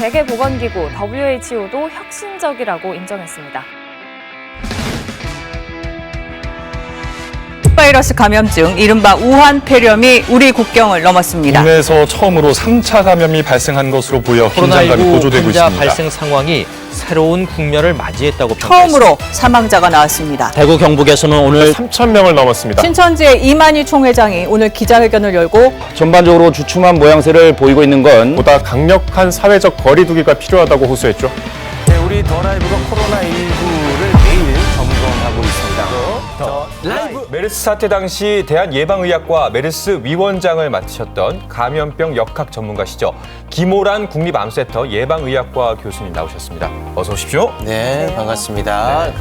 세계보건기구 WHO도 혁신적이라고 인정했습니다. 바이러스 감염증 이른바 우한 폐렴이 우리 국경을 넘었습니다. 국내에서 처음으로 3차 감염이 발생한 것으로 보여 긴장감이 코로나19 고조되고 환자 있습니다. 발생 상황이 새로운 국면을 맞이했다고 평가했습니다. 처음으로 사망자가 나왔습니다. 대구 경북에서는 오늘 3,000명을 넘었습니다. 신천지의 이만희 총회장이 오늘 기자회견을 열고 전반적으로 주춤한 모양새를 보이고 있는 건 보다 강력한 사회적 거리 두기가 필요하다고 호소했죠. 네, 우리 더 라이브가 코로나19를 매일 점검하고 있습니다. 라이브 메르스 사태 당시 대한예방의학과 메르스 위원장을 맡으셨던 감염병 역학 전문가시죠. 김호란 국립암센터 예방의학과 교수님 나오셨습니다. 어서 오십시오. 네, 반갑습니다.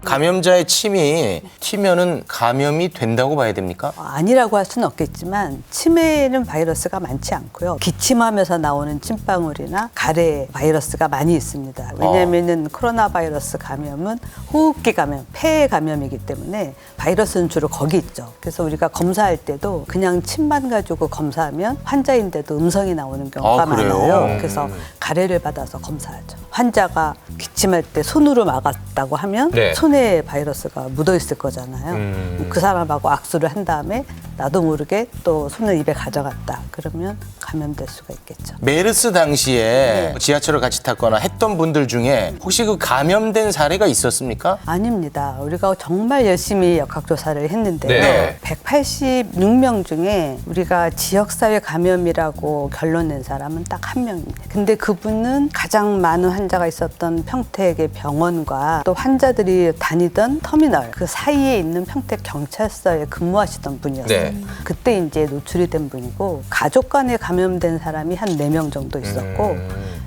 감염자의 침이 튀면은 감염이 된다고 봐야 됩니까? 아니라고 할 수는 없겠지만 치매에는 바이러스가 많지 않고요. 기침하면서 나오는 침방울이나 가래 바이러스가 많이 있습니다. 왜냐하면 코로나 바이러스 감염은 호흡기 감염, 폐 감염이기 때문에 바이러스는 주로 거기 있죠. 그래서 우리가 검사할 때도 그냥 침만 가지고 검사하면 환자인데도 음성이 나오는 경우가 그래요? 많아요. 그래서 가래를 받아서 검사하죠. 환자가 기침할 때 손으로 막았다고 하면 네. 손에 바이러스가 묻어 있을 거잖아요. 그 사람하고 악수를 한 다음에 나도 모르게 또 손을 입에 가져갔다. 그러면 감염될 수가 있겠죠. 메르스 당시에 지하철을 같이 탔거나 했던 분들 중에 혹시 그 감염된 사례가 있었습니까? 아닙니다. 우리가 정말 열심히 역학조사를 했는데요. 네. 186명 중에 우리가 지역사회 감염이라고 결론 낸 사람은 딱 한 명입니다. 근데 그분은 가장 많은 환자가 있었던 평택의 병원과 또 환자들이 다니던 터미널 그 사이에 있는 평택 경찰서에 근무하시던 분이었어요. 네. 그때 이제 노출이 된 분이고 가족 간에 감염된 사람이 한 4명 정도 있었고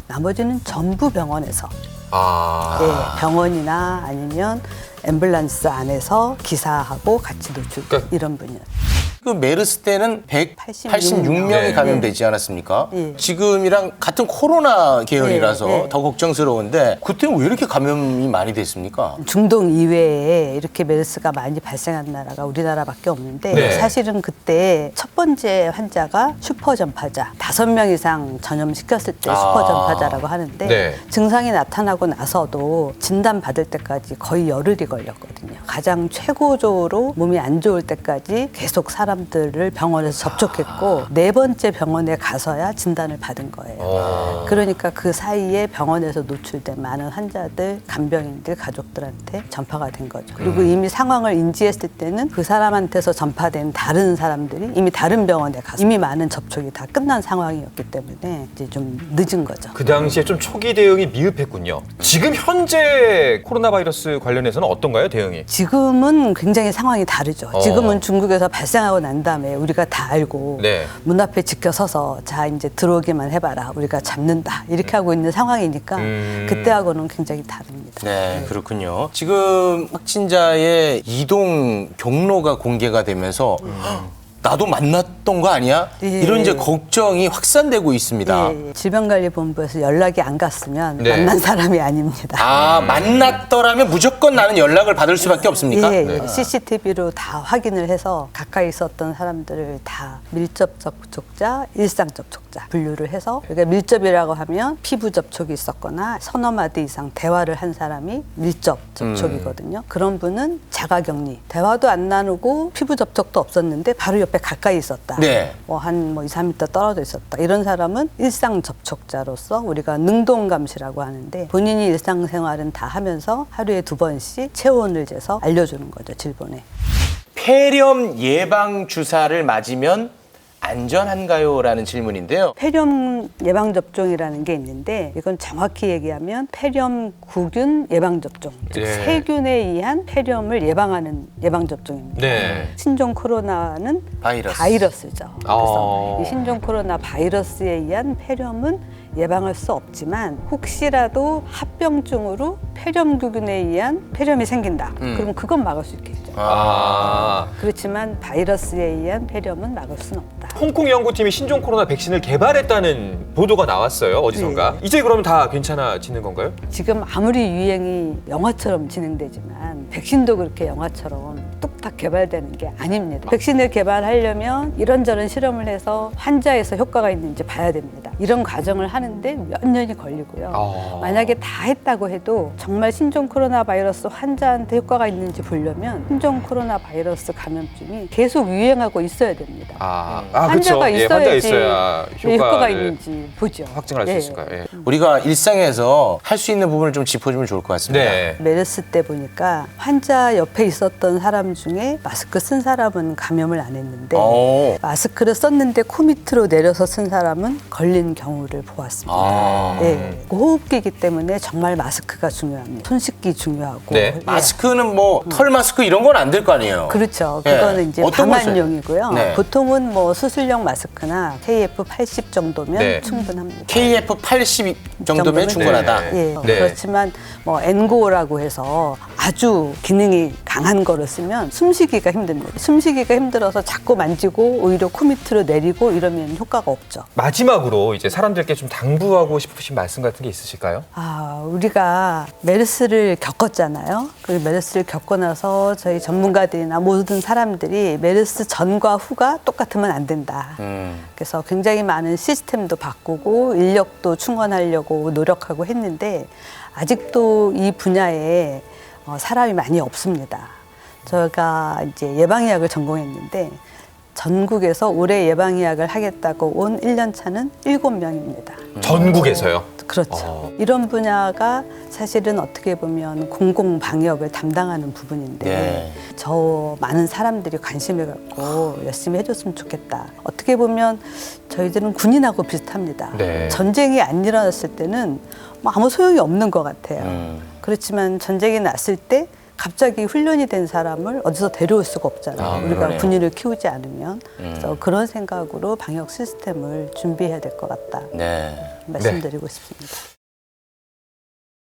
나머지는 전부 병원에서 예, 병원이나 아니면 앰뷸런스 안에서 기사하고 같이 노출 이런 분이었어요. 그 메르스 때는 186명이 네. 감염되지 않았습니까? 예. 지금이랑 같은 코로나 계열이라서 예, 예. 더 걱정스러운데 그때는 왜 이렇게 감염이 많이 됐습니까? 중동 이외에 이렇게 메르스가 많이 발생한 나라가 우리나라밖에 없는데 네. 사실은 그때 첫 번째 환자가 슈퍼 전파자 5명 이상 전염시켰을 때 슈퍼 전파자라고 하는데 네. 증상이 나타나고 나서도 진단받을 때까지 거의 열흘이 걸렸거든요. 가장 최고조로 몸이 안 좋을 때까지 계속 사람들을 병원에서 접촉했고 4번째 병원에 가서야 진단을 받은 거예요. 그러니까 그 사이에 병원에서 노출된 많은 환자들, 간병인들, 가족들한테 전파가 된 거죠. 그리고 이미 상황을 인지했을 때는 그 사람한테서 전파된 다른 사람들이 이미 다른 병원에 가서 이미 많은 접촉이 다 끝난 상황이었기 때문에 이제 좀 늦은 거죠. 그 당시에 좀 초기 대응이 미흡했군요. 지금 현재 코로나 바이러스 관련해서는 어떤가요, 대응이? 지금은 굉장히 상황이 다르죠. 지금은 중국에서 발생하고 난 다음에 우리가 다 알고 네. 문 앞에 지켜서서 자 이제 들어오기만 해봐라. 우리가 잡는다. 이렇게 하고 있는 상황이니까 그때하고는 굉장히 다릅니다. 네, 그렇군요. 지금 확진자의 이동 경로가 공개가 되면서 나도 만났던 거 아니야? 예. 이런 이제 걱정이 확산되고 있습니다. 예, 질병관리본부에서 연락이 안 갔으면 네. 만난 사람이 아닙니다. 아, 만났더라면 무조건 나는 연락을 받을 수밖에 없습니까? 예, CCTV로 다 확인을 해서 가까이 있었던 사람들을 다 밀접 접촉자, 일상 접촉자 분류를 해서 그러니까 밀접이라고 하면 피부 접촉이 있었거나 서너 마디 이상 대화를 한 사람이 밀접 접촉이거든요. 그런 분은 자가격리, 대화도 안 나누고 피부 접촉도 없었는데 바로 옆에 가까이 있었다. 네. 한 2, 3m 떨어져 있었다. 이런 사람은 일상 접촉자로서 우리가 능동감시라고 하는데 본인이 일상생활은 다 하면서 하루에 2번씩 체온을 재서 알려주는 거죠, 질본에. 폐렴 예방 주사를 맞으면 안전한가요? 라는 질문인데요. 폐렴 예방접종이라는 게 있는데 이건 정확히 얘기하면 폐렴구균 예방접종, 즉 네. 세균에 의한 폐렴을 예방하는 예방접종입니다. 네. 신종 코로나는 바이러스. 바이러스죠. 그래서 이 신종 코로나 바이러스에 의한 폐렴은 예방할 수 없지만 혹시라도 합병증으로 폐렴구균에 의한 폐렴이 생긴다. 그럼 그건 막을 수 있겠죠. 그렇지만 바이러스에 의한 폐렴은 막을 수는 없다. 홍콩 연구팀이 신종 코로나 백신을 개발했다는 보도가 나왔어요, 어디선가. 이제 그러면 다 괜찮아지는 건가요? 지금 아무리 유행이 영화처럼 진행되지만 백신도 그렇게 영화처럼 뚝딱 개발되는 게 아닙니다. 백신을 개발하려면 이런저런 실험을 해서 환자에서 효과가 있는지 봐야 됩니다. 이런 과정을 하는데 몇 년이 걸리고요. 만약에 다 했다고 해도 정말 신종 코로나 바이러스 환자한테 효과가 있는지 보려면 신종 코로나 바이러스 감염증이 계속 유행하고 있어야 됩니다. 환자가 그렇죠. 있어야지 환자 있어야 효과가 네, 있는지 보죠. 확증을 할 수 예. 있을까요? 예. 우리가 일상에서 할 수 있는 부분을 좀 짚어주면 좋을 것 같습니다. 네. 메르스 때 보니까 환자 옆에 있었던 사람 중에 마스크 쓴 사람은 감염을 안 했는데 오. 마스크를 썼는데 코 밑으로 내려서 쓴 사람은 걸린 경우를 보았습니다. 예, 호흡기이기 때문에 정말 마스크가 중요합니다. 손 씻기 중요하고. 네. 예. 마스크는 뭐 털 마스크 이런 건 안 될 거 아니에요. 그렇죠. 예. 그거는 이제 어떤 걸 써요? 방한용이고요. 네. 보통은 뭐 수술용 마스크나 KF80 정도면 네. 충분합니다. KF80 정도면 충분하다. 네. 예. 네. 그렇지만 뭐 N95라고 해서 아주 기능이 강한 거를 쓰면 숨쉬기가 힘듭니다. 숨쉬기가 힘들어서 자꾸 만지고 오히려 코 밑으로 내리고 이러면 효과가 없죠. 마지막으로 이제 사람들께 좀 당부하고 싶으신 말씀 같은 게 있으실까요? 우리가 메르스를 겪었잖아요. 그 메르스를 겪고 나서 저희 전문가들이나 모든 사람들이 메르스 전과 후가 똑같으면 안 된다. 그래서 굉장히 많은 시스템도 바꾸고 인력도 충원하려고 노력하고 했는데 아직도 이 분야에 사람이 많이 없습니다. 저희가 이제 예방의학을 전공했는데 전국에서 올해 예방의학을 하겠다고 온 1년 차는 7명입니다. 전국에서요? 그렇죠. 이런 분야가 사실은 어떻게 보면 공공방역을 담당하는 부분인데 네. 저 많은 사람들이 관심을 갖고 열심히 해줬으면 좋겠다. 어떻게 보면 저희들은 군인하고 비슷합니다. 네. 전쟁이 안 일어났을 때는 뭐 아무 소용이 없는 것 같아요. 그렇지만 전쟁이 났을 때 갑자기 훈련이 된 사람을 어디서 데려올 수가 없잖아요. 우리가 그러네요. 군인을 키우지 않으면. 그래서 그런 생각으로 방역 시스템을 준비해야 될 것 같다. 네. 말씀드리고 싶습니다.